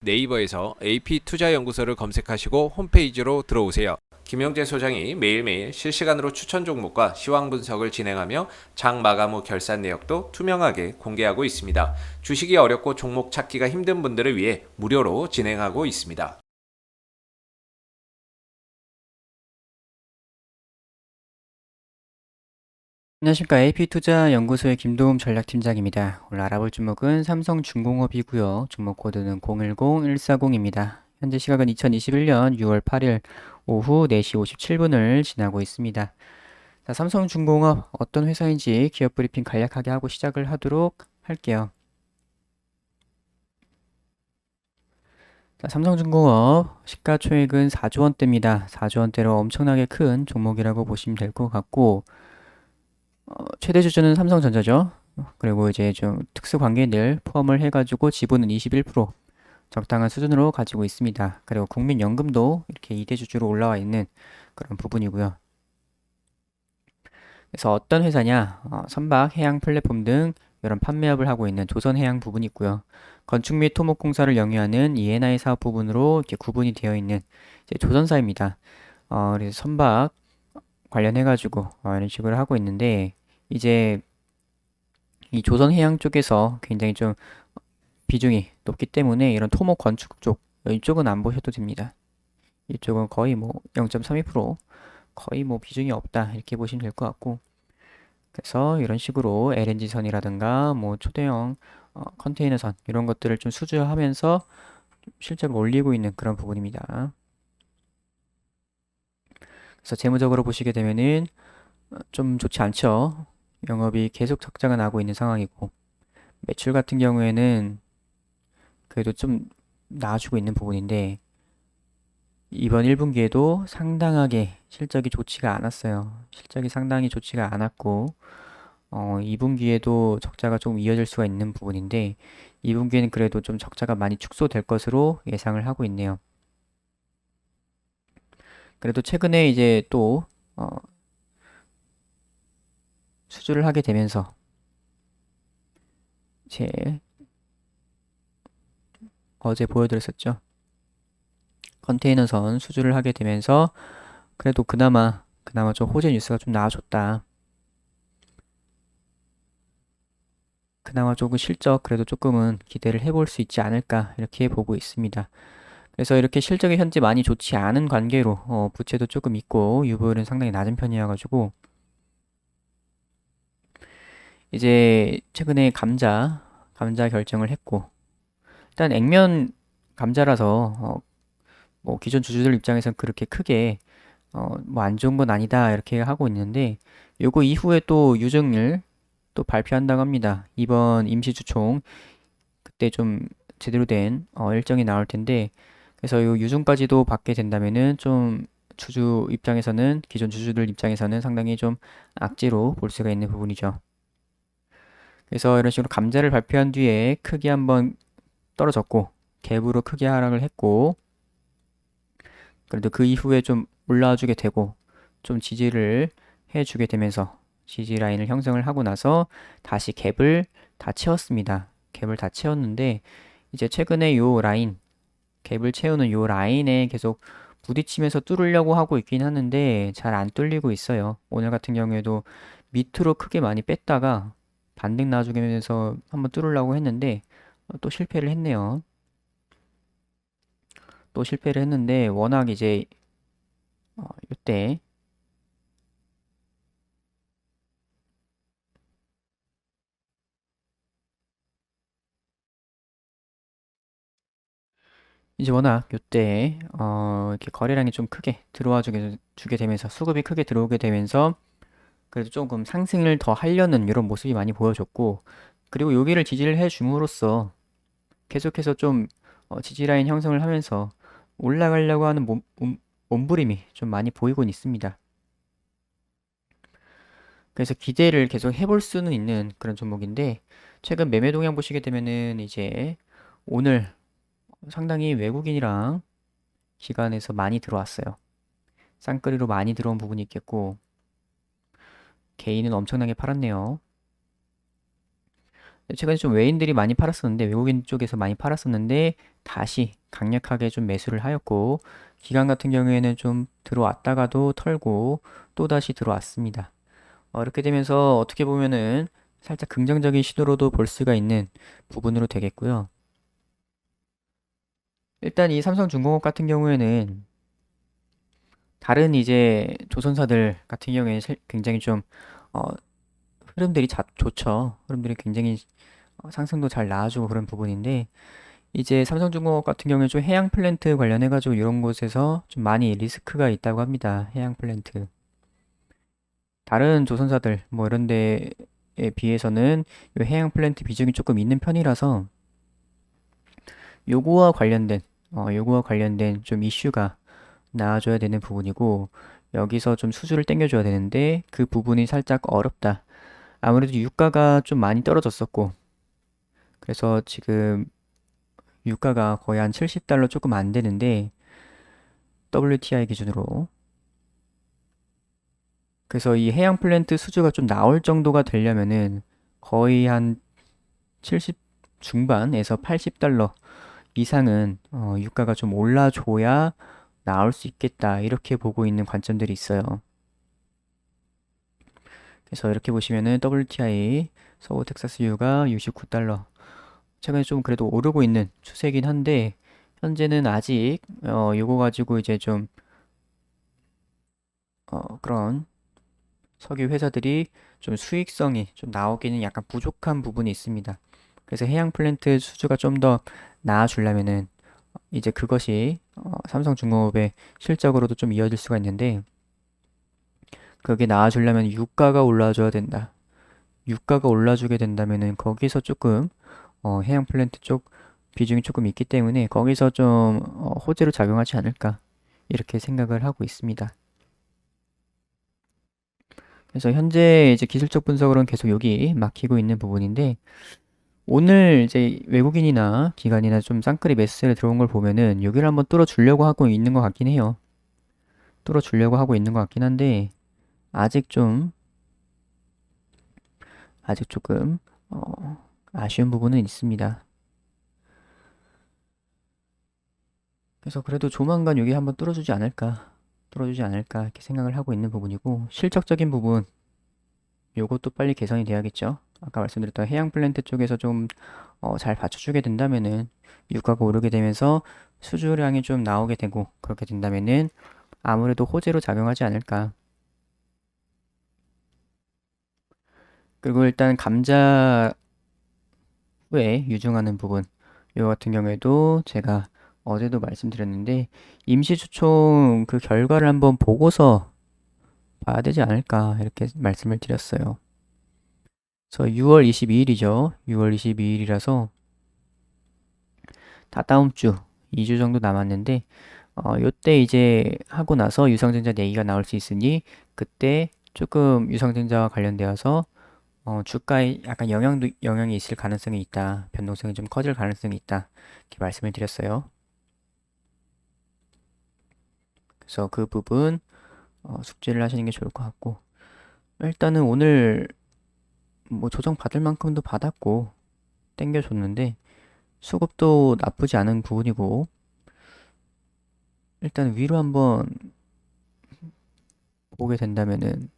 네이버에서 AP투자연구소를 검색하시고 홈페이지로 들어오세요. 김영재 소장이 매일매일 실시간으로 추천 종목과 시황 분석을 진행하며 장 마감 후 결산 내역도 투명하게 공개하고 있습니다. 주식이 어렵고 종목 찾기가 힘든 분들을 위해 무료로 진행하고 있습니다. 안녕하십니까. AP투자연구소의 김도움 전략팀장입니다. 오늘 알아볼 종목은 삼성중공업이고요. 종목 코드는 010140입니다. 현재 시각은 2021년 6월 8일 오후 4시 57분을 지나고 있습니다. 자, 삼성중공업 어떤 회사인지 기업 브리핑 간략하게 하고 시작을 하도록 할게요. 자, 삼성중공업 시가총액은 4조 원대입니다. 4조 원대로 엄청나게 큰 종목이라고 보시면 될 것 같고 최대 주주는 삼성전자죠. 그리고 이제 좀 특수 관계인들 포함을 해가지고 지분은 21% 적당한 수준으로 가지고 있습니다. 그리고 국민연금도 이렇게 2대 주주로 올라와 있는 그런 부분이고요. 그래서 어떤 회사냐? 선박, 해양 플랫폼 등 이런 판매업을 하고 있는 조선해양 부분이 있고요. 건축 및 토목공사를 영위하는 E&I 사업 부분으로 이렇게 구분이 되어 있는 이제 조선사입니다. 그래서 선박 관련해가지고 이런 식으로 하고 있는데 이제 이 조선해양 쪽에서 굉장히 좀 비중이 높기 때문에 이런 토목 건축 쪽 이쪽은 안 보셔도 됩니다. 이쪽은 거의 뭐 0.32% 거의 뭐 비중이 없다 이렇게 보시면 될 것 같고 그래서 이런 식으로 LNG선이라든가 뭐 초대형 컨테이너선 이런 것들을 좀 수주하면서 실적을 올리고 있는 그런 부분입니다. 그래서 재무적으로 보시게 되면은 좀 좋지 않죠. 영업이 계속 적자가 나고 있는 상황이고 매출 같은 경우에는 그래도 좀 나아주고 있는 부분인데 이번 1분기에도 상당하게 실적이 좋지가 않았어요. 실적이 상당히 좋지가 않았고 2분기에도 적자가 좀 이어질 수가 있는 부분인데 2분기에는 그래도 좀 적자가 많이 축소될 것으로 예상을 하고 있네요. 그래도 최근에 이제 또 수주를 하게 되면서 제 어제 보여드렸었죠. 컨테이너선 수주를 하게 되면서 그래도 그나마 좀 호재 뉴스가 좀 나와줬다. 그나마 조금 실적 그래도 조금은 기대를 해볼 수 있지 않을까 이렇게 보고 있습니다. 그래서 이렇게 실적이 현재 많이 좋지 않은 관계로 부채도 조금 있고 유보율은 상당히 낮은 편이어가지고 이제 최근에 감자 결정을 했고 일단 액면 감자라서 뭐 기존 주주들 입장에선 그렇게 크게 뭐 안 좋은 건 아니다 이렇게 하고 있는데 요거 이후에 또 유증률 또 발표한다고 합니다. 이번 임시주총 그때 좀 제대로 된 일정이 나올 텐데 그래서 요 유증까지도 받게 된다면은 좀 주주 입장에서는 기존 주주들 입장에서는 상당히 좀 악재로 볼 수가 있는 부분이죠. 그래서 이런 식으로 감자를 발표한 뒤에 크게 한번 떨어졌고 갭으로 크게 하락을 했고 그래도 그 이후에 좀 올라와 주게 되고 좀 지지를 해주게 되면서 지지 라인을 형성을 하고 나서 다시 갭을 다 채웠습니다. 갭을 다 채웠는데 이제 최근에 요 라인 갭을 채우는 요 라인에 계속 부딪히면서 뚫으려고 하고 있긴 하는데 잘 안 뚫리고 있어요. 오늘 같은 경우에도 밑으로 크게 많이 뺐다가 반등 나와주면서 한번 뚫으려고 했는데 또 실패를 했네요. 또 실패를 했는데 워낙 이제 이때 이제 워낙 이때 이렇게 거래량이 좀 크게 들어와 주게 되면서 수급이 크게 들어오게 되면서 그래도 조금 상승을 더 하려는 이런 모습이 많이 보여줬고 그리고 여기를 지지를 해 줌으로써 계속해서 좀 지지 라인 형성을 하면서 올라가려고 하는 몸부림이 좀 많이 보이곤 있습니다. 그래서 기대를 계속 해볼 수는 있는 그런 종목인데 최근 매매 동향 보시게 되면은 이제 오늘 상당히 외국인이랑 기관에서 많이 들어왔어요. 쌍끌이로 많이 들어온 부분이 있겠고 개인은 엄청나게 팔았네요. 최근에 좀 외인들이 많이 팔았었는데 외국인 쪽에서 많이 팔았었는데 다시 강력하게 좀 매수를 하였고, 기관 같은 경우에는 좀 들어왔다가도 털고 또다시 들어왔습니다. 이렇게 되면서 어떻게 보면은 살짝 긍정적인 시도로도 볼 수가 있는 부분으로 되겠고요. 일단 이 삼성중공업 같은 경우에는 다른 이제 조선사들 같은 경우에는 굉장히 좀 어, 흐름들이 좋죠. 흐름들이 굉장히 상승도 잘 나와주고 그런 부분인데 이제 삼성중공업 같은 경우에 좀 해양 플랜트 관련해가지고 이런 곳에서 좀 많이 리스크가 있다고 합니다. 해양 플랜트. 다른 조선사들 뭐 이런 데에 비해서는 이 해양 플랜트 비중이 조금 있는 편이라서 요거와 관련된 요거와 관련된 좀 이슈가 나와줘야 되는 부분이고 여기서 좀 수주를 땡겨줘야 되는데 그 부분이 살짝 어렵다. 아무래도 유가가 좀 많이 떨어졌었고 그래서 지금 유가가 거의 한 70달러 조금 안 되는데 WTI 기준으로 그래서 이 해양 플랜트 수주가 좀 나올 정도가 되려면은 거의 한 70 중반에서 80달러 이상은 유가가 좀 올라줘야 나올 수 있겠다 이렇게 보고 있는 관점들이 있어요. 그래서 이렇게 보시면은 WTI 서울 텍사스유가 69달러 최근에 좀 그래도 오르고 있는 추세긴 한데 현재는 아직 요거 가지고 이제 좀 그런 석유 회사들이 좀 수익성이 좀 나오기는 약간 부족한 부분이 있습니다. 그래서 해양 플랜트 수주가 좀 더 나아주려면은 이제 그것이 삼성중공업의 실적으로도 좀 이어질 수가 있는데 그게 나아주려면 유가가 올라줘야 된다. 유가가 올라주게 된다면은 거기서 조금 해양 플랜트 쪽 비중이 조금 있기 때문에 거기서 좀 호재로 작용하지 않을까 이렇게 생각을 하고 있습니다. 그래서 현재 이제 기술적 분석으로는 계속 여기 막히고 있는 부분인데 오늘 이제 외국인이나 기관이나 좀 쌍끌이 매수세를 들어온 걸 보면은 여기를 한번 뚫어주려고 하고 있는 것 같긴 해요. 뚫어주려고 하고 있는 것 같긴 한데 아직 좀 아직 조금 아쉬운 부분은 있습니다. 그래서 그래도 조만간 여기 한번 뚫어주지 않을까 이렇게 생각을 하고 있는 부분이고 실적적인 부분 요것도 빨리 개선이 돼야겠죠. 아까 말씀드렸던 해양 플랜트 쪽에서 좀 잘 받쳐주게 된다면은 유가가 오르게 되면서 수주량이 좀 나오게 되고 그렇게 된다면은 아무래도 호재로 작용하지 않을까. 그리고 일단 감자 후에 유증하는 부분 이거 같은 경우에도 제가 어제도 말씀드렸는데 임시추총 그 결과를 한번 보고서 봐야 되지 않을까 이렇게 말씀을 드렸어요. 그래서 6월 22일이죠. 6월 22일이라서 다 다음 주 2주 정도 남았는데 요때 이제 하고 나서 유상증자 얘기가 나올 수 있으니 그때 조금 유상증자와 관련되어서 주가에 약간 영향이 있을 가능성이 있다. 변동성이 좀 커질 가능성이 있다. 이렇게 말씀을 드렸어요. 그래서 그 부분 숙지를 하시는 게 좋을 것 같고 일단은 오늘 뭐 조정 받을 만큼도 받았고 땡겨줬는데 수급도 나쁘지 않은 부분이고 일단 위로 한번 보게 된다면은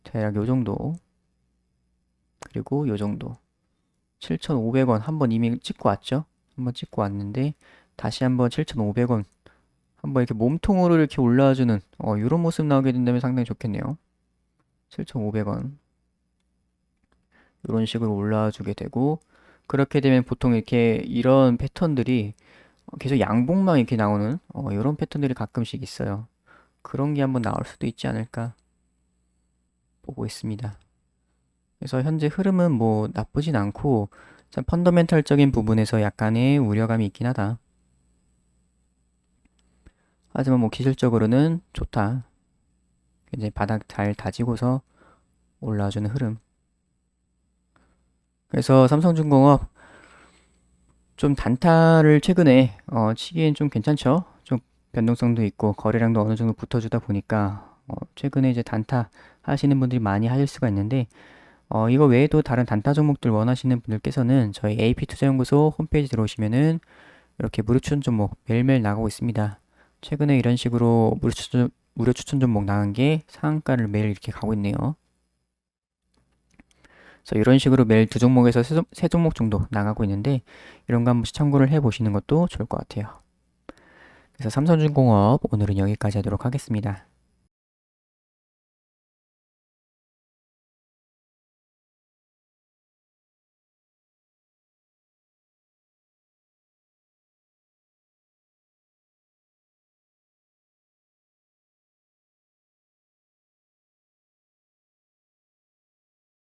대략 요 정도 그리고 요 정도 7,500원 한번 이미 찍고 왔죠? 한번 찍고 왔는데 다시 한번 7,500원 한번 이렇게 몸통으로 이렇게 올라와주는 이런 모습 나오게 된다면 상당히 좋겠네요. 7,500원 이런 식으로 올라와 주게 되고 그렇게 되면 보통 이렇게 이런 패턴들이 계속 양봉만 이렇게 나오는 이런 패턴들이 가끔씩 있어요. 그런 게 한번 나올 수도 있지 않을까 보고 있습니다. 그래서 현재 흐름은 뭐 나쁘진 않고 참 펀더멘탈적인 부분에서 약간의 우려감이 있긴 하다. 하지만 뭐 기술적으로는 좋다. 굉장히 바닥 잘 다지고서 올라와주는 흐름. 그래서 삼성중공업 좀 단타를 최근에 치기엔 좀 괜찮죠? 좀 변동성도 있고 거래량도 어느 정도 붙어주다 보니까 최근에 이제 단타 하시는 분들이 많이 하실 수가 있는데 이거 외에도 다른 단타 종목들 원하시는 분들께서는 저희 AP투자연구소 홈페이지 들어오시면은 이렇게 무료 추천 종목 매일매일 나가고 있습니다. 최근에 이런 식으로 무료 추천 종목 나간 게 상한가를 매일 이렇게 가고 있네요. 그래서 이런 식으로 매일 두 종목에서 세 종목 정도 나가고 있는데 이런 거 한 번씩 참고를 해 보시는 것도 좋을 것 같아요. 그래서 삼성중공업 오늘은 여기까지 하도록 하겠습니다.